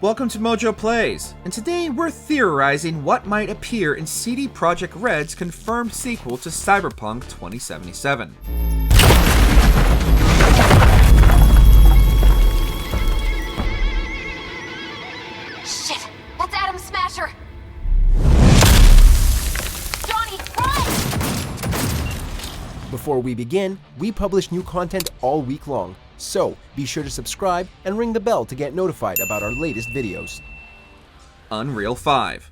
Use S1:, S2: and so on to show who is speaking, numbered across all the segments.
S1: Welcome to MojoPlays, and today we're theorizing what might appear in CD Projekt Red's confirmed sequel to Cyberpunk 2077.
S2: Shit! That's Adam Smasher! Johnny, run!
S3: Before we begin, we publish new content all week long, so be sure to subscribe and ring the bell to get notified about our latest videos.
S1: Unreal 5.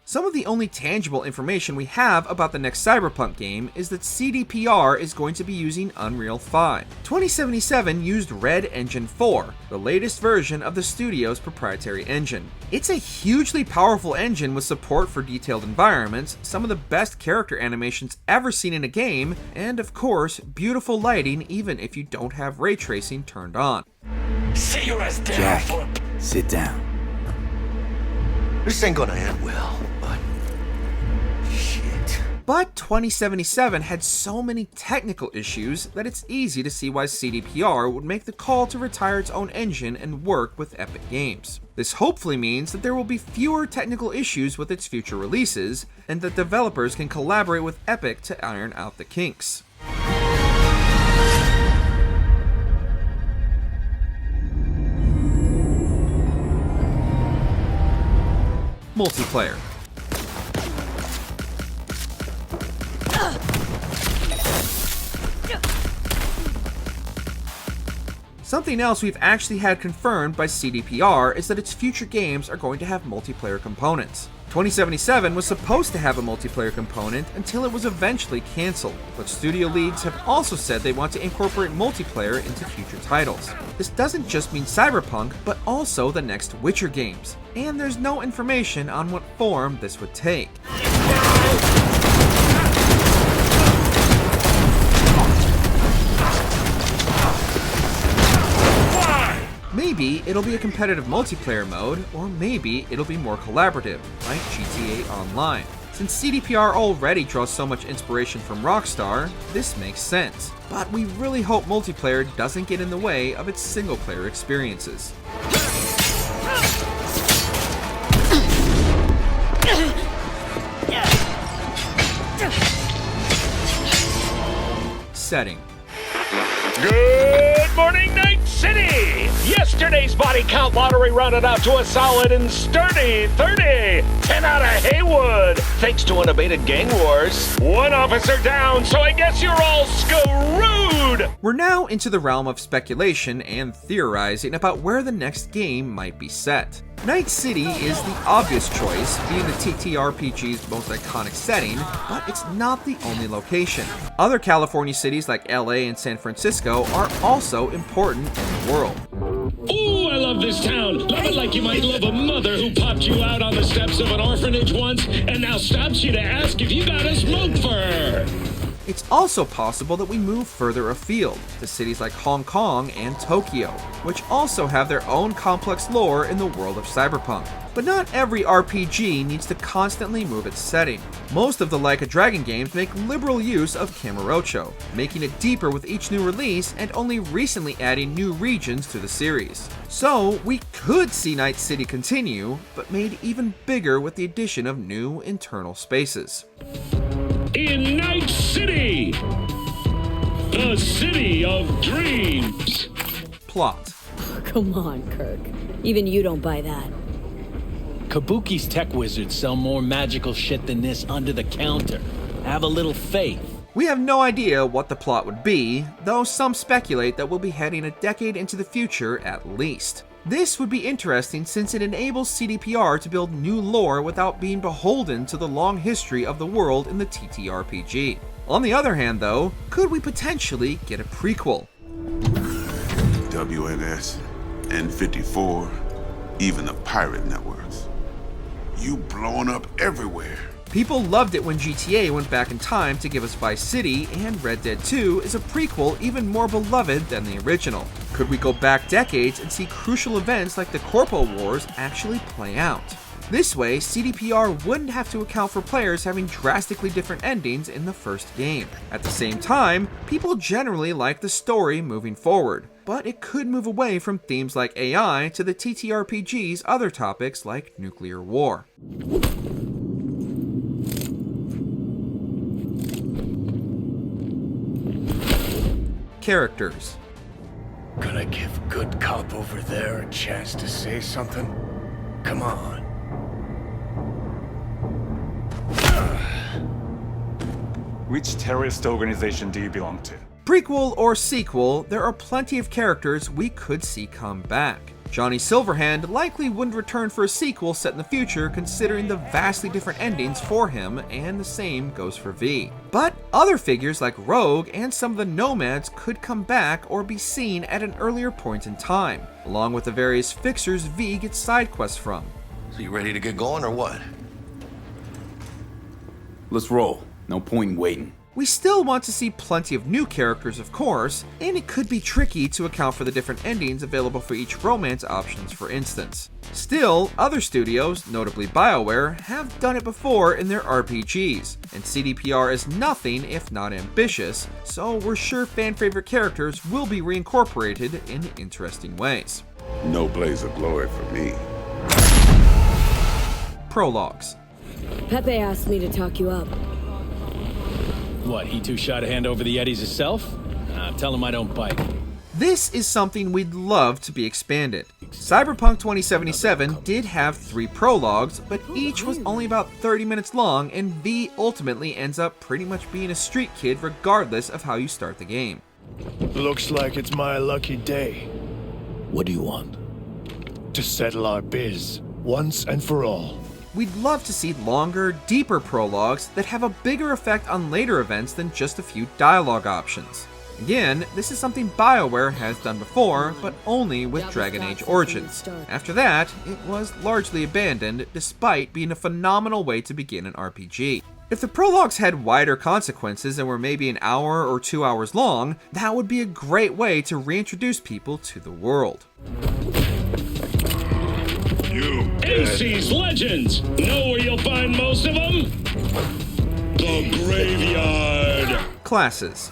S1: Some of the only tangible information we have about the next Cyberpunk game is that CDPR is going to be using Unreal 5. 2077 used Red Engine 4, the latest version of the studio's proprietary engine. It's a hugely powerful engine with support for detailed environments, some of the best character animations ever seen in a game, and of course, beautiful lighting even if you don't have ray tracing turned on.
S4: See you as dead.
S5: Jack, sit down.
S4: This ain't gonna end well, but shit.
S1: But 2077 had so many technical issues that it's easy to see why CDPR would make the call to retire its own engine and work with Epic Games. This hopefully means that there will be fewer technical issues with its future releases, and that developers can collaborate with Epic to iron out the kinks. Multiplayer. Something else we've actually had confirmed by CDPR is that its future games are going to have multiplayer components. 2077 was supposed to have a multiplayer component until it was eventually cancelled, but studio leads have also said they want to incorporate multiplayer into future titles. This doesn't just mean Cyberpunk, but also the next Witcher games, and there's no information on what form this would take. Maybe it'll be a competitive multiplayer mode, or maybe it'll be more collaborative, like GTA Online. Since CDPR already draws so much inspiration from Rockstar, this makes sense. But we really hope multiplayer doesn't get in the way of its single-player experiences. Setting.
S6: Good morning, Night City! Yesterday's body count lottery rounded out to a solid and sturdy 30. 10 out of Haywood, thanks to unabated gang wars. One officer down, so I guess you're all screwed!
S1: We're now into the realm of speculation and theorizing about where the next game might be set. Night City is the obvious choice, being the TTRPG's most iconic setting, but it's not the only location. Other California cities like LA and San Francisco are also important in the world.
S6: Ooh, I love this town. Love it like you might love a mother who popped you out on the steps of an orphanage once and now stops you to ask if you got a smoke for her.
S1: It's also possible that we move further afield, to cities like Hong Kong and Tokyo, which also have their own complex lore in the world of Cyberpunk. But not every RPG needs to constantly move its setting. Most of the Like a Dragon games make liberal use of Kamurocho, making it deeper with each new release and only recently adding new regions to the series. So we could see Night City continue, but made even bigger with the addition of new internal spaces.
S6: In Night City, the city of dreams.
S1: Plot.
S7: Come on, Kirk. Even you don't buy that.
S8: Kabuki's tech wizards sell more magical shit than this under the counter. Have a little faith.
S1: We have no idea what the plot would be, though some speculate that we'll be heading a decade into the future at least. This would be interesting since it enables CDPR to build new lore without being beholden to the long history of the world in the TTRPG. On the other hand though, could we potentially get a prequel?
S5: WNS, N54, even the pirate networks. You blowing up everywhere.
S1: People loved it when GTA went back in time to give us Vice City, and Red Dead 2 is a prequel even more beloved than the original. Could we go back decades and see crucial events like the Corpo Wars actually play out? This way, CDPR wouldn't have to account for players having drastically different endings in the first game. At the same time, people generally like the story moving forward, but it could move away from themes like AI to the TTRPG's other topics like nuclear war. Characters.
S4: Gonna give good cop over there a chance to say something? Come on.
S9: Which terrorist organization do you belong to?
S1: Prequel or sequel, there are plenty of characters we could see come back. Johnny Silverhand likely wouldn't return for a sequel set in the future considering the vastly different endings for him, and the same goes for V. But other figures like Rogue and some of the Nomads could come back or be seen at an earlier point in time, along with the various fixers V gets side quests from.
S4: So you ready to get going or what?
S10: Let's roll. No point in waiting.
S1: We still want to see plenty of new characters, of course, and it could be tricky to account for the different endings available for each romance options, for instance. Still, other studios, notably BioWare, have done it before in their RPGs, and CDPR is nothing if not ambitious, so we're sure fan-favorite characters will be reincorporated in interesting ways.
S5: No blaze of glory for me.
S1: Prologues.
S7: Pepe asked me to talk you up.
S8: What, he too shy to hand over the Eddies himself? Tell him I don't bite.
S1: This is something we'd love to be expanded. Cyberpunk 2077 did have 3 prologues, but each was only about 30 minutes long, and V ultimately ends up pretty much being a street kid regardless of how you start the game.
S11: Looks like it's my lucky day.
S8: What do you want?
S11: To settle our biz, once and for all.
S1: We'd love to see longer, deeper prologues that have a bigger effect on later events than just a few dialogue options. Again, this is something BioWare has done before, but only with Dragon Age Origins. After that, it was largely abandoned, despite being a phenomenal way to begin an RPG. If the prologues had wider consequences and were maybe an hour or 2 hours long, that would be a great way to reintroduce people to the world.
S6: AC's Legends! Know where you'll find most of them? The Graveyard!
S1: Classes.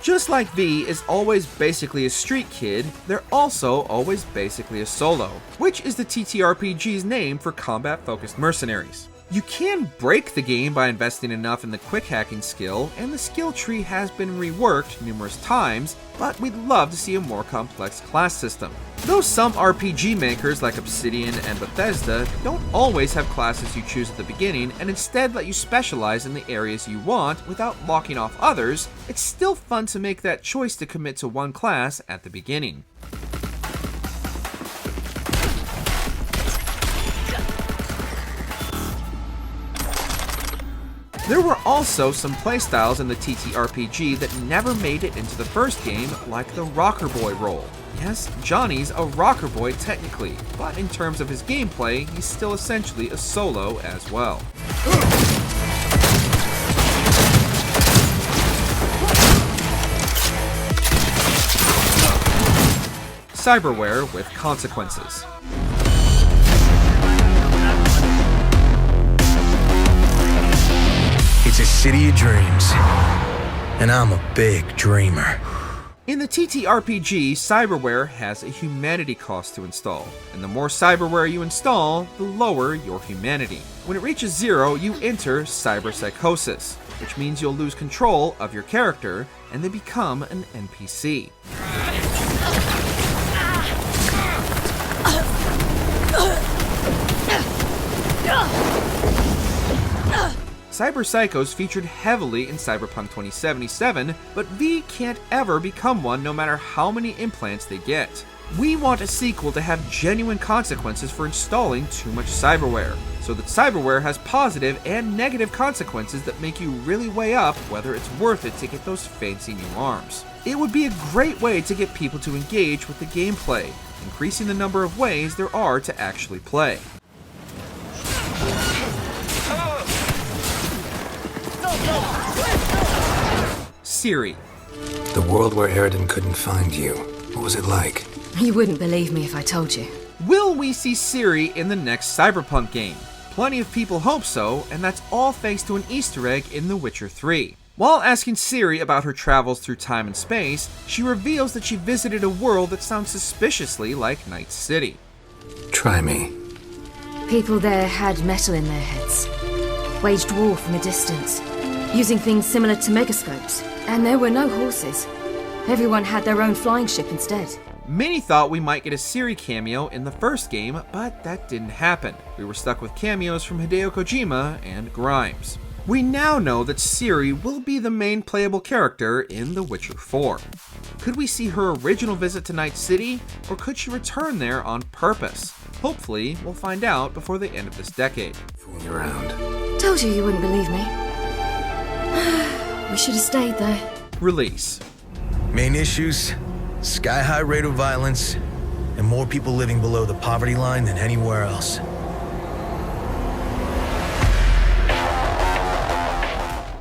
S1: Just like V is always basically a street kid, they're also always basically a solo, which is the TTRPG's name for combat-focused mercenaries. You can break the game by investing enough in the quick hacking skill, and the skill tree has been reworked numerous times, but we'd love to see a more complex class system. Though some RPG makers like Obsidian and Bethesda don't always have classes you choose at the beginning and instead let you specialize in the areas you want without locking off others, it's still fun to make that choice to commit to one class at the beginning. There were also some playstyles in the TTRPG that never made it into the first game, like the Rocker Boy role. Yes, Johnny's a Rocker Boy technically, but in terms of his gameplay, he's still essentially a solo as well. Cyberware with consequences.
S4: It's a city of dreams, and I'm a big dreamer.
S1: In the TTRPG, Cyberware has a humanity cost to install, and the more Cyberware you install, the lower your humanity. When it reaches 0, you enter cyberpsychosis, which means you'll lose control of your character, and they become an NPC. Cyberpsychos featured heavily in Cyberpunk 2077, but V can't ever become one no matter how many implants they get. We want a sequel to have genuine consequences for installing too much cyberware, so that cyberware has positive and negative consequences that make you really weigh up whether it's worth it to get those fancy new arms. It would be a great way to get people to engage with the gameplay, increasing the number of ways there are to actually play. Siri.
S12: The world where Eridan couldn't find you. What was it like?
S7: You wouldn't believe me if I told you.
S1: Will we see Siri in the next Cyberpunk game? Plenty of people hope so, and that's all thanks to an Easter egg in The Witcher 3. While asking Siri about her travels through time and space, she reveals that she visited a world that sounds suspiciously like Night City.
S12: Try me.
S7: People there had metal in their heads, waged war from a distance, using things similar to megascopes, and there were no horses. Everyone had their own flying ship instead.
S1: Many thought we might get a Siri cameo in the first game, but that didn't happen. We were stuck with cameos from Hideo Kojima and Grimes. We now know that Siri will be the main playable character in The Witcher 4. Could we see her original visit to Night City, or could she return there on purpose? Hopefully, we'll find out before the end of this decade.
S12: Fooling around.
S7: Told you wouldn't believe me. We should have stayed there.
S1: Release.
S13: Main issues: sky-high rate of violence, and more people living below the poverty line than anywhere else.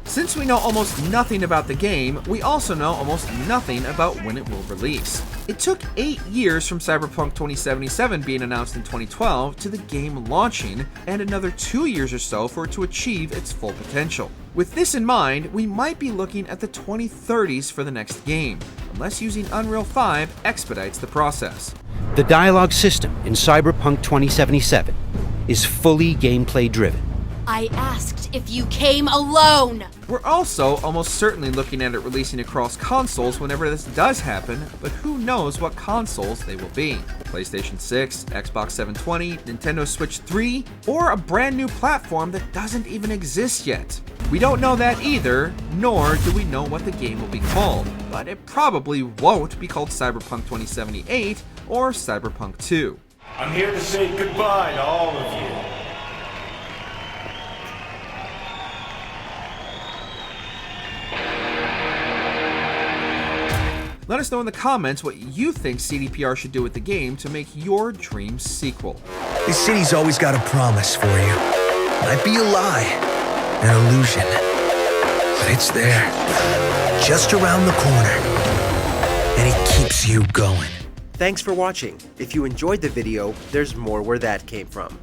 S1: Since we know almost nothing about the game, we also know almost nothing about when it will release. It took 8 years from Cyberpunk 2077 being announced in 2012 to the game launching, and another 2 years or so for it to achieve its full potential. With this in mind, we might be looking at the 2030s for the next game, unless using Unreal 5 expedites the process.
S14: The dialogue system in Cyberpunk 2077 is fully gameplay driven.
S2: I asked if you came alone!
S1: We're also almost certainly looking at it releasing across consoles whenever this does happen, but who knows what consoles they will be. PlayStation 6, Xbox 720, Nintendo Switch 3, or a brand new platform that doesn't even exist yet. We don't know that either, nor do we know what the game will be called, but it probably won't be called Cyberpunk 2078 or Cyberpunk 2.
S9: I'm here to say goodbye to all of you.
S1: Let us know in the comments what you think CDPR should do with the game to make your dream sequel.
S13: This city's always got a promise for you. Might be a lie, an illusion, but it's there, just around the corner, and it keeps you going.
S3: Thanks for watching. If you enjoyed the video, there's more where that came from.